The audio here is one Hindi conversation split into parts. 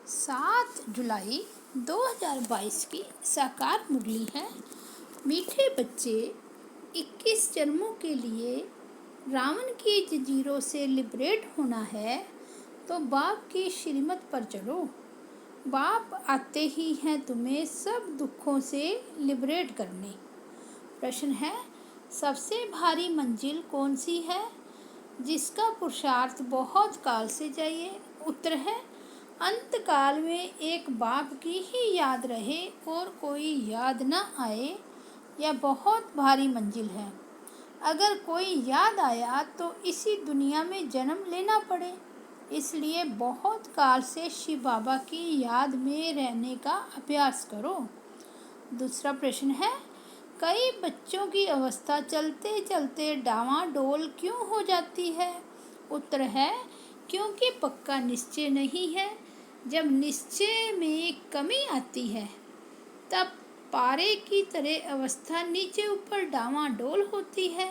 7 जुलाई 2022 की साकार मुरली है। मीठे बच्चे, 21 जन्मों के लिए रावण की जंजीरों से लिबरेट होना है तो बाप की श्रीमत पर चलो। बाप आते ही हैं तुम्हें सब दुखों से लिबरेट करने। प्रश्न है, सबसे भारी मंजिल कौन सी है जिसका पुरुषार्थ बहुत काल से चाहिए? उत्तर है, अंत काल में एक बाप की ही याद रहे और कोई याद न आए, यह बहुत भारी मंजिल है। अगर कोई याद आया तो इसी दुनिया में जन्म लेना पड़े, इसलिए बहुत काल से शिव बाबा की याद में रहने का अभ्यास करो। दूसरा प्रश्न है, कई बच्चों की अवस्था चलते चलते डावाडोल क्यों हो जाती है? उत्तर है, क्योंकि पक्का निश्चय नहीं है। जब निश्चय में कमी आती है तब पारे की तरह अवस्था नीचे ऊपर डावाडोल होती है।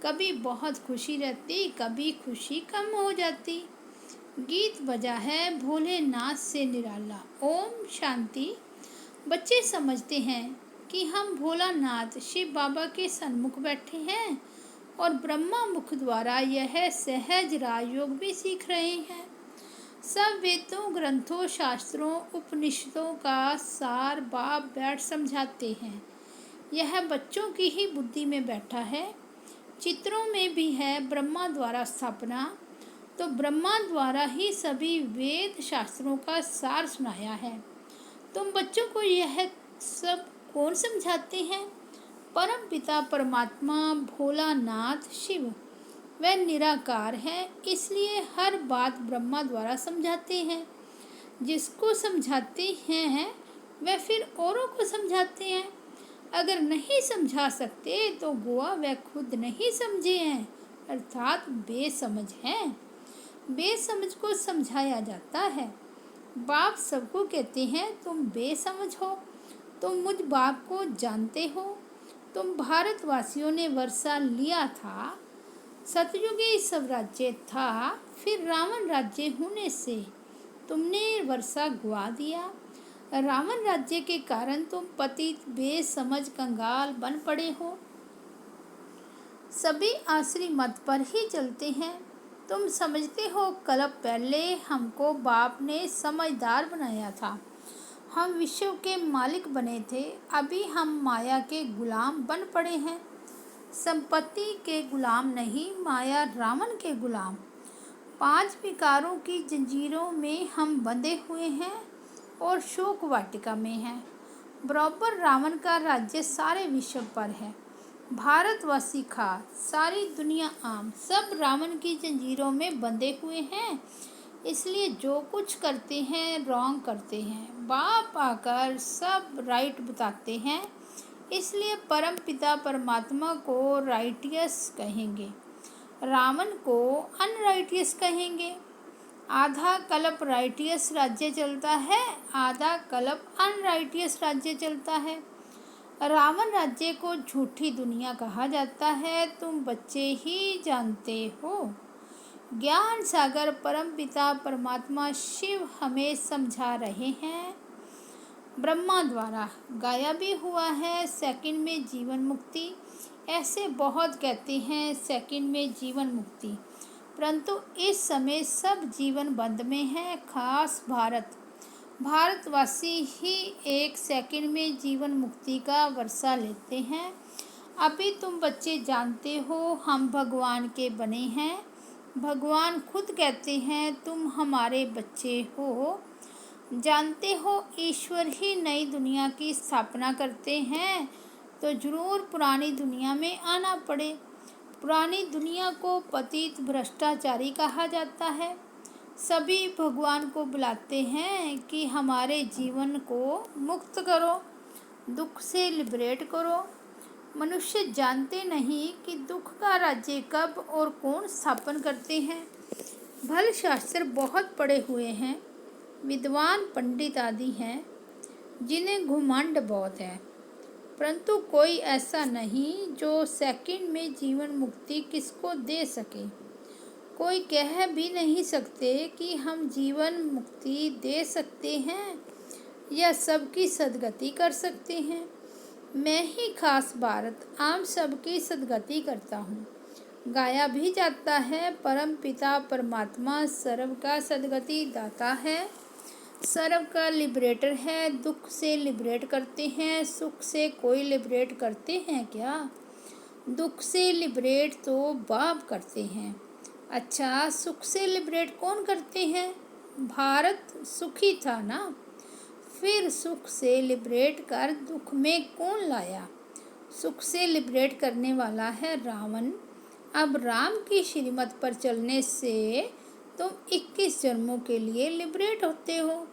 कभी बहुत खुशी रहती, कभी खुशी कम हो जाती। गीत बजा है भोलेनाथ से निराला, ओम शांति। बच्चे समझते हैं कि हम भोलानाथ शिव बाबा के सन्मुख बैठे हैं और ब्रह्मा मुख द्वारा यह सहज राजयोग भी सीख रहे हैं। सब वेदों, ग्रंथों, शास्त्रों, उपनिषदों का सार बाप बैठ समझाते हैं। यह बच्चों की ही बुद्धि में बैठा है। चित्रों में भी है ब्रह्मा द्वारा स्थापना, तो ब्रह्मा द्वारा ही सभी वेद शास्त्रों का सार सुनाया है। तुम बच्चों को यह सब कौन समझाते हैं? परम पिता परमात्मा भोलानाथ शिव। वह निराकार है, इसलिए हर बात ब्रह्मा द्वारा समझाते हैं। जिसको समझाते हैं वह फिर औरों को समझाते हैं। अगर नहीं समझा सकते तो गोवा वह खुद नहीं समझे हैं, अर्थात बेसमझ हैं। बेसमझ को समझाया जाता है। बाप सबको कहते हैं तुम बेसमझ हो, तुम मुझ बाप को जानते हो। तुम भारतवासियों ने वर्षा लिया था, सतयुगी स्वराज्य था, फिर रावण राज्य होने से तुमने वर्षा गुआ दिया। रावण राज्य के कारण तुम पतित बेसमझ कंगाल बन पड़े हो। सभी आसरी मत पर ही चलते हैं। तुम समझते हो कल्प पहले हमको बाप ने समझदार बनाया था, हम विश्व के मालिक बने थे। अभी हम माया के गुलाम बन पड़े हैं। संपत्ति के गुलाम नहीं, माया रावण के गुलाम। 5 विकारों की जंजीरों में हम बंधे हुए हैं और शोक वाटिका में हैं। बराबर रावण का राज्य सारे विश्व पर है। भारतवासी खास, सारी दुनिया आम, सब रावण की जंजीरों में बंधे हुए हैं। इसलिए जो कुछ करते हैं रॉन्ग करते हैं। बाप आकर सब राइट बताते हैं, इसलिए परम पिता परमात्मा को राइटियस कहेंगे, रावण को अनराइटियस कहेंगे। आधा कल्प राइटियस राज्य चलता है, आधा कल्प अनराइटियस राज्य चलता है। रावण राज्य को झूठी दुनिया कहा जाता है, तुम बच्चे ही जानते हो। ज्ञान सागर परम पिता परमात्मा शिव हमें समझा रहे हैं। ब्रह्मा द्वारा गाया भी हुआ है, सेकंड में जीवन मुक्ति। ऐसे बहुत कहते हैं सेकंड में जीवन मुक्ति, परंतु इस समय सब जीवन बंद में है। खास भारतवासी ही एक सेकंड में जीवन मुक्ति का वर्षा लेते हैं। अभी तुम बच्चे जानते हो हम भगवान के बने हैं। भगवान खुद कहते हैं तुम हमारे बच्चे हो। जानते हो ईश्वर ही नई दुनिया की स्थापना करते हैं, तो जरूर पुरानी दुनिया में आना पड़े। पुरानी दुनिया को पतित भ्रष्टाचारी कहा जाता है। सभी भगवान को बुलाते हैं कि हमारे जीवन को मुक्त करो, दुख से लिबरेट करो। मनुष्य जानते नहीं कि दुख का राज्य कब और कौन स्थापन करते हैं। भल शास्त्र बहुत पढ़े हुए हैं, विद्वान पंडित आदि हैं जिन्हें घुमंड बहुत है, परंतु कोई ऐसा नहीं जो सेकंड में जीवन मुक्ति किसको दे सके। कोई कह भी नहीं सकते कि हम जीवन मुक्ति दे सकते हैं या सबकी सद्गति कर सकते हैं। मैं ही खास भारत आम सबकी सद्गति करता हूँ। गाया भी जाता है, परम पिता परमात्मा सर्व का सद्गति दाता है, सर्व का लिबरेटर है। दुख से लिबरेट करते हैं, सुख से कोई लिबरेट करते हैं क्या? दुख से लिबरेट तो बाप करते हैं। अच्छा, सुख से लिबरेट कौन करते हैं? भारत सुखी था ना, फिर सुख से लिबरेट कर दुख में कौन लाया? सुख से लिबरेट करने वाला है रावण। अब राम की श्रीमत पर चलने से तुम 21 जन्मों के लिए लिबरेट होते हो।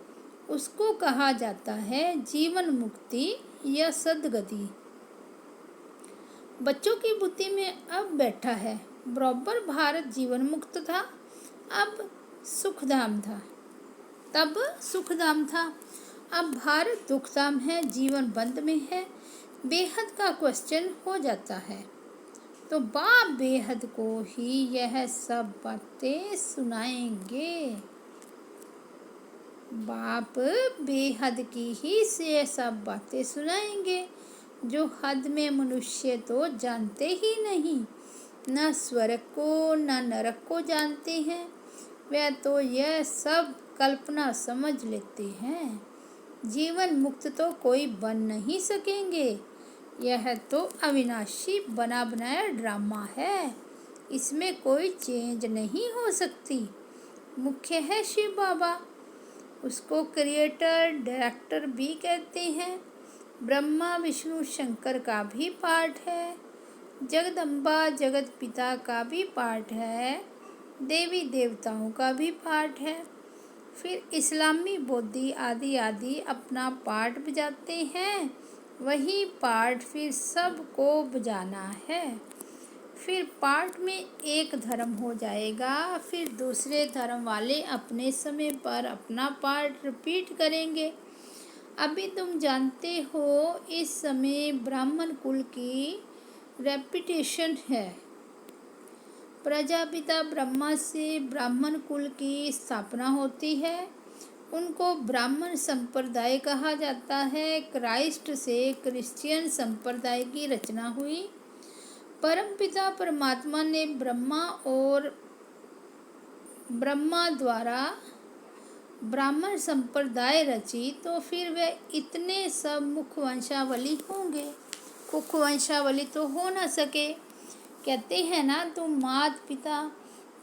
उसको कहा जाता है जीवन मुक्ति या सद्गति। बच्चों की बुद्धि में अब बैठा है, बराबर भारत जीवन मुक्त था, अब सुखधाम था, तब सुखधाम था, अब भारत दुखधाम है, जीवन बंद में है। बेहद का क्वेश्चन हो जाता है तो बाप बेहद को ही यह सब बातें सुनाएंगे। बाप बेहद की ही से सब बातें सुनाएंगे जो हद में मनुष्य तो जानते ही नहीं, न स्वर्ग को न नरक को जानते हैं। वे तो यह सब कल्पना समझ लेते हैं। जीवन मुक्त तो कोई बन नहीं सकेंगे। यह तो अविनाशी बना बनाया ड्रामा है, इसमें कोई चेंज नहीं हो सकती। मुख्य है शिव बाबा, उसको क्रिएटर डायरेक्टर भी कहते हैं। ब्रह्मा विष्णु शंकर का भी पार्ट है, जगदम्बा जगत पिता का भी पार्ट है, देवी देवताओं का भी पार्ट है। फिर इस्लामी बौद्धी आदि आदि अपना पार्ट बजाते हैं, वही पार्ट फिर सबको बजाना है। फिर पार्ट में एक धर्म हो जाएगा, फिर दूसरे धर्म वाले अपने समय पर अपना पार्ट रिपीट करेंगे। अभी तुम जानते हो इस समय ब्राह्मण कुल की रेपुटेशन है। प्रजापिता ब्रह्मा से ब्राह्मण कुल की स्थापना होती है, उनको ब्राह्मण संप्रदाय कहा जाता है। क्राइस्ट से क्रिश्चियन संप्रदाय की रचना हुई। परमपिता परमात्मा ने ब्रह्मा द्वारा ब्राह्मण संप्रदाय रची, तो फिर वे इतने सब मुखवंशावली होंगे। कुखवंशावली तो हो ना सके। कहते हैं ना तुम माता पिता,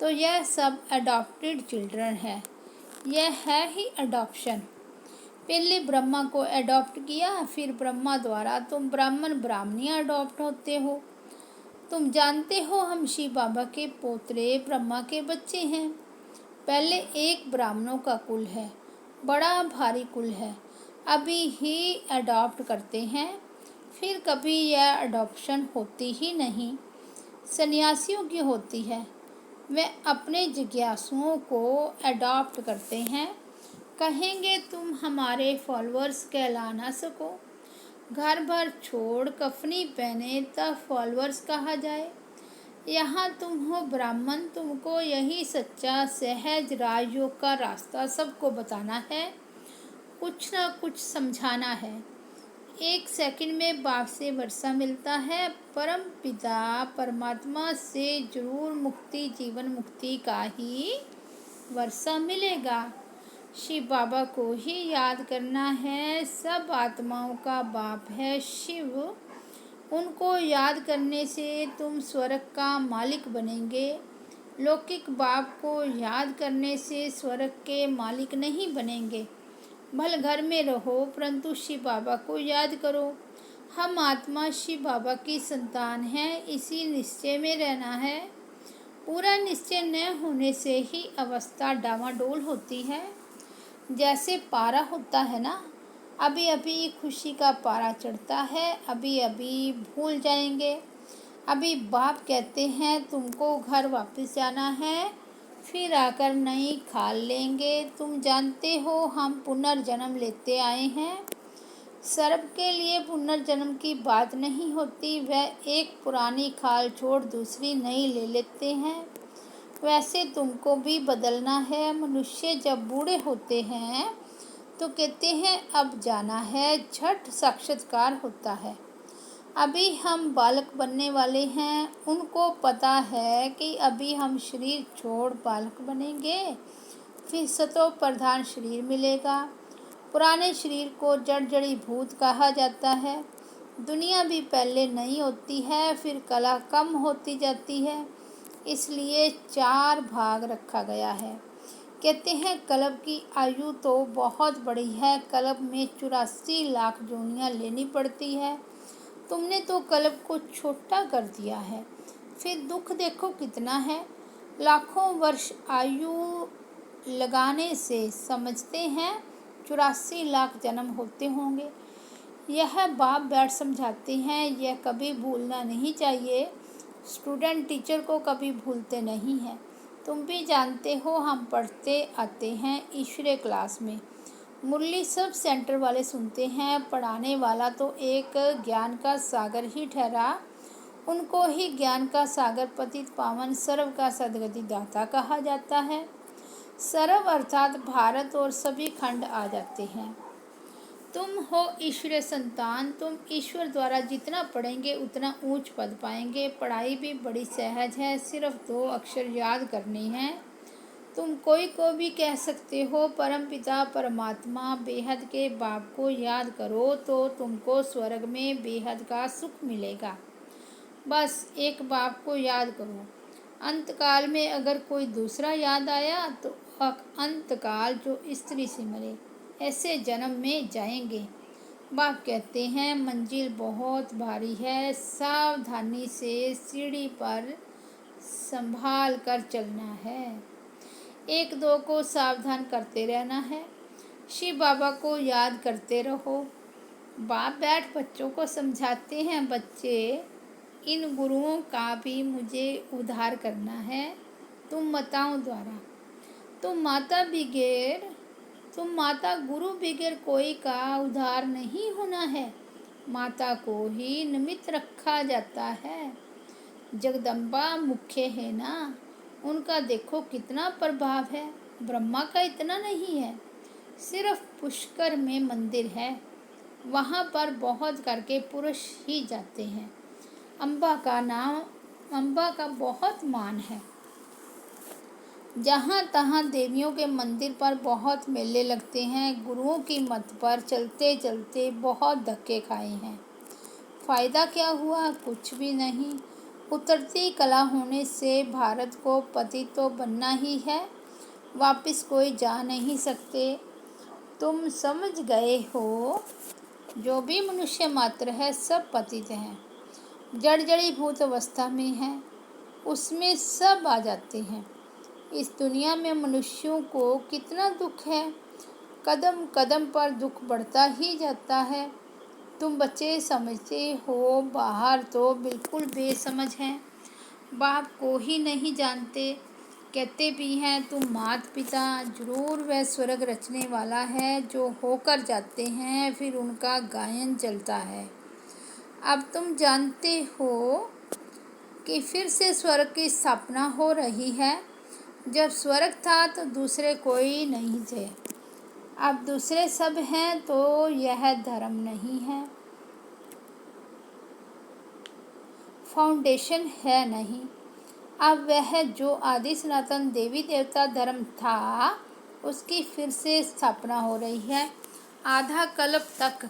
तो यह सब अडॉप्टेड चिल्ड्रन है। यह है ही अडॉप्शन। पहले ब्रह्मा को अडॉप्ट किया, फिर ब्रह्मा द्वारा तुम ब्राह्मण ब्राह्मणी अडॉप्ट होते हो। तुम जानते हो हम शिव बाबा के पोतरे ब्रह्मा के बच्चे हैं। पहले एक ब्राह्मणों का कुल है, बड़ा भारी कुल है, अभी ही अडॉप्ट करते हैं, फिर कभी यह अडॉप्शन होती ही नहीं, सन्यासियों की होती है। वे अपने जिज्ञासुओं को अडॉप्ट करते हैं। कहेंगे तुम हमारे फॉलोअर्स कहला ना सको, घर भर छोड़ कफनी पहने तब फॉलोअर्स कहा जाए। यहाँ तुम हो ब्राह्मण, तुमको यही सच्चा सहज राजयोग का रास्ता सबको बताना है, कुछ ना कुछ समझाना है। 1 सेकंड में बाप से वर्षा मिलता है, परम पिता परमात्मा से जरूर मुक्ति जीवन मुक्ति का ही वर्षा मिलेगा। शिव बाबा को ही याद करना है, सब आत्माओं का बाप है शिव। उनको याद करने से तुम स्वर्ग का मालिक बनेंगे। लौकिक बाप को याद करने से स्वर्ग के मालिक नहीं बनेंगे। भले घर में रहो परंतु शिव बाबा को याद करो। हम आत्मा शिव बाबा की संतान हैं, इसी निश्चय में रहना है। पूरा निश्चय न होने से ही अवस्था डामाडोल होती है। जैसे पारा होता है ना, अभी अभी खुशी का पारा चढ़ता है, अभी अभी भूल जाएंगे। अभी बाप कहते हैं तुमको घर वापस जाना है, फिर आकर नई खाल लेंगे। तुम जानते हो हम पुनर्जन्म लेते आए हैं। सर्प के लिए पुनर्जन्म की बात नहीं होती, वह एक पुरानी खाल छोड़ दूसरी नई ले लेते हैं। वैसे तुमको भी बदलना है। मनुष्य जब बूढ़े होते हैं तो कहते हैं अब जाना है, झट साक्षात्कार होता है। अभी हम बालक बनने वाले हैं, उनको पता है कि अभी हम शरीर छोड़ बालक बनेंगे, फिर सतो प्रधान शरीर मिलेगा। पुराने शरीर को जड़ जड़ी भूत कहा जाता है। दुनिया भी पहले नहीं होती है, फिर कला कम होती जाती है, इसलिए 4 भाग रखा गया है। कहते हैं कल्प की आयु तो बहुत बड़ी है, कल्प में 84 लाख जोनियाँ लेनी पड़ती है। तुमने तो कल्प को छोटा कर दिया है, फिर दुख देखो कितना है। लाखों वर्ष आयु लगाने से समझते हैं 84 लाख जन्म होते होंगे। यह बाप बैठ समझाते हैं, यह कभी भूलना नहीं चाहिए। स्टूडेंट टीचर को कभी भूलते नहीं हैं। तुम भी जानते हो, हम पढ़ते आते हैं ईश्वरीय क्लास में। मुरली सब सेंटर वाले सुनते हैं, पढ़ाने वाला तो एक ज्ञान का सागर ही ठहरा। उनको ही ज्ञान का सागर पतित पावन सर्व का सद्गति दाता कहा जाता है। सर्व अर्थात भारत और सभी खंड आ जाते हैं। तुम हो ईश्वरीय संतान, तुम ईश्वर द्वारा जितना पढ़ेंगे उतना ऊंच पद पाएंगे। पढ़ाई भी बड़ी सहज है, सिर्फ 2 अक्षर याद करने हैं। तुम कोई को भी कह सकते हो, परमपिता परमात्मा बेहद के बाप को याद करो तो तुमको स्वर्ग में बेहद का सुख मिलेगा। बस एक बाप को याद करो। अंतकाल में अगर कोई दूसरा याद आया तो अंतकाल जो स्त्री से मरे ऐसे जन्म में जाएंगे। बाप कहते हैं मंजिल बहुत भारी है, सावधानी से सीढ़ी पर संभाल कर चलना है। 1-2 को सावधान करते रहना है। शिव बाबा को याद करते रहो। बाप बैठ बच्चों को समझाते हैं, बच्चे इन गुरुओं का भी मुझे उद्धार करना है तुम माताओं द्वारा। तुम माता गुरु बगैर कोई का उद्धार नहीं होना है। माता को ही निमित्त रखा जाता है। जगदम्बा मुख्य है ना, उनका देखो कितना प्रभाव है। ब्रह्मा का इतना नहीं है। सिर्फ पुष्कर में मंदिर है, वहाँ पर बहुत करके पुरुष ही जाते हैं। अम्बा का बहुत मान है। जहाँ तहाँ देवियों के मंदिर पर बहुत मेले लगते हैं। गुरुओं की मत पर चलते चलते बहुत धक्के खाए हैं। फ़ायदा क्या हुआ? कुछ भी नहीं। उतरती कला होने से भारत को पतित तो बनना ही है, वापस कोई जा नहीं सकते। तुम समझ गए हो, जो भी मनुष्य मात्र है सब पतित हैं, जड़ जड़ी भूत अवस्था में है, उसमें सब आ जाते हैं। इस दुनिया में मनुष्यों को कितना दुख है, कदम कदम पर दुख बढ़ता ही जाता है। तुम बच्चे समझते हो, बाहर तो बिल्कुल बेसमझ हैं, बाप को ही नहीं जानते। कहते भी हैं तुम मात पिता, जरूर वह स्वर्ग रचने वाला है। जो होकर जाते हैं फिर उनका गायन चलता है। अब तुम जानते हो कि फिर से स्वर्ग की स्थापना हो रही है। जब स्वर्ग था तो दूसरे कोई नहीं थे, अब दूसरे सब हैं, तो यह धर्म नहीं है, फाउंडेशन है नहीं। अब वह जो आदि सनातन देवी देवता धर्म था, उसकी फिर से स्थापना हो रही है। आधा कल्प तक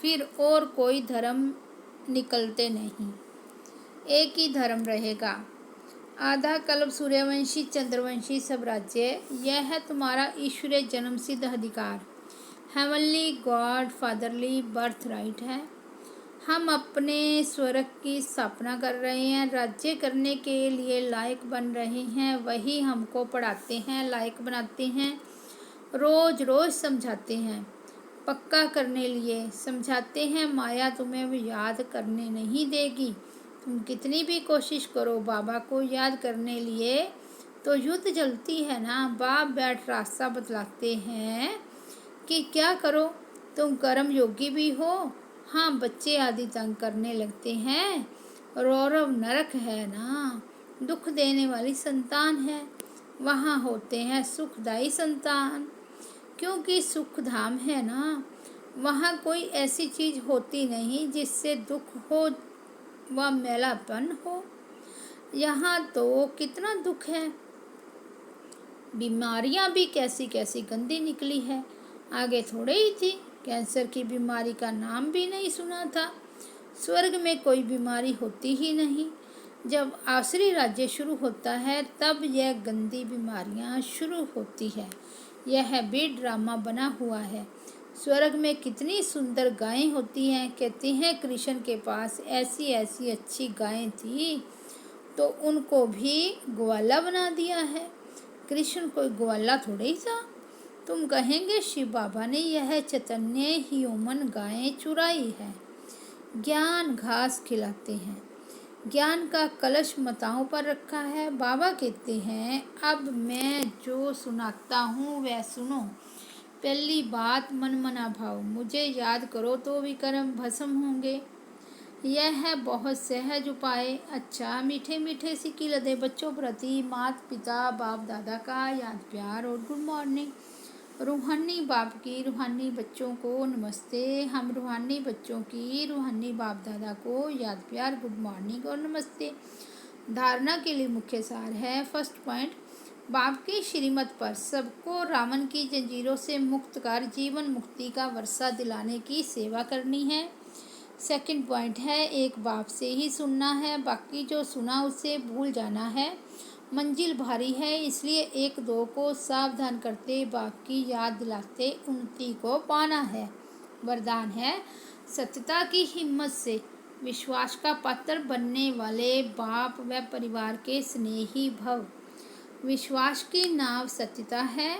फिर और कोई धर्म निकलते नहीं, एक ही धर्म रहेगा। आधा कल्प सूर्यवंशी चंद्रवंशी सब राज्य, यह है तुम्हारा ईश्वरीय जन्म सिद्ध अधिकार। Heavenly God fatherly birth right है। हम अपने स्वर्ग की स्थापना कर रहे हैं, राज्य करने के लिए लायक बन रहे हैं। वही हमको पढ़ाते हैं, लायक बनाते हैं, रोज रोज समझाते हैं, पक्का करने लिए समझाते हैं। माया तुम्हें याद करने नहीं देगी। तुम कितनी भी कोशिश करो बाबा को याद करने लिए, तो युद्ध चलती है ना। बाप बैठ रास्ता बतलाते हैं कि क्या करो, तुम कर्म योगी भी हो। हाँ, बच्चे आदि तंग करने लगते हैं, रौरव नरक है ना, दुख देने वाली संतान है, वहाँ होते हैं सुखदायी संतान। क्योंकि सुख धाम है ना, वहाँ कोई ऐसी चीज़ होती नहीं जिससे दुख हो व मैलापन हो। यहाँ तो कितना दुख है, बीमारियाँ भी कैसी कैसी गंदी निकली है। आगे थोड़े ही थी, कैंसर की बीमारी का नाम भी नहीं सुना था। स्वर्ग में कोई बीमारी होती ही नहीं। जब आसुरी राज्य शुरू होता है तब यह गंदी बीमारियाँ शुरू होती है। यह भी ड्रामा बना हुआ है। स्वर्ग में कितनी सुंदर गायें होती हैं। कहती हैं कृष्ण के पास ऐसी ऐसी अच्छी गायें थी तो उनको भी ग्वाला बना दिया है। कृष्ण कोई ग्वाला थोड़े ही था। तुम कहेंगे शिव बाबा ने यह चैतन्य ह्यूमन गायें चुराई है। ज्ञान घास खिलाते हैं, ज्ञान का कलश माताओं पर रखा है। बाबा कहते हैं अब मैं जो सुनाता हूँ वह सुनो। पहली बात मन मना भाव, मुझे याद करो तो विकर्म भस्म होंगे। यह है बहुत सहज उपाय। अच्छा मीठे मीठे सिक्की लदे बच्चों प्रति माता पिता बाप दादा का याद प्यार और गुड मॉर्निंग। रूहानी बाप की रूहानी बच्चों को नमस्ते। हम रूहानी बच्चों की रूहानी बाप दादा को याद प्यार गुड मॉर्निंग और नमस्ते। धारणा के लिए मुख्य सार है। फर्स्ट पॉइंट, बाप की श्रीमत पर सबको रावण की जंजीरों से मुक्त कर जीवन मुक्ति का वर्षा दिलाने की सेवा करनी है। सेकंड पॉइंट है, एक बाप से ही सुनना है, बाकी जो सुना उसे भूल जाना है। मंजिल भारी है इसलिए एक दो को सावधान करते बाप की याद दिलाते उन्नति को पाना है। वरदान है, सत्यता की हिम्मत से विश्वास का पात्र बनने वाले बाप व परिवार के स्नेही भव। विश्वास की नाव सत्यता है।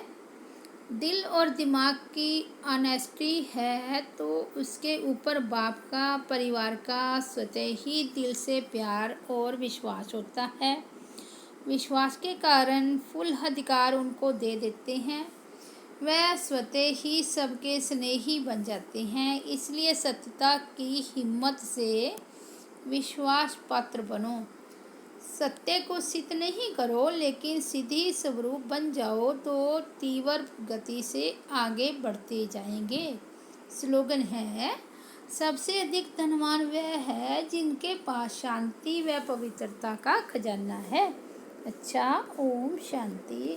दिल और दिमाग की ऑनेस्टी है तो उसके ऊपर बाप का परिवार का स्वतः ही दिल से प्यार और विश्वास होता है। विश्वास के कारण फुल अधिकार उनको दे देते हैं। वह स्वतः ही सबके स्नेही बन जाते हैं। इसलिए सत्यता की हिम्मत से विश्वास पात्र बनो। सत्य को सिद्ध नहीं करो लेकिन सीधी स्वरूप बन जाओ तो तीव्र गति से आगे बढ़ते जाएंगे। स्लोगन है, सबसे अधिक धनवान वह है जिनके पास शांति व पवित्रता का खजाना है। अच्छा, ओम शांति।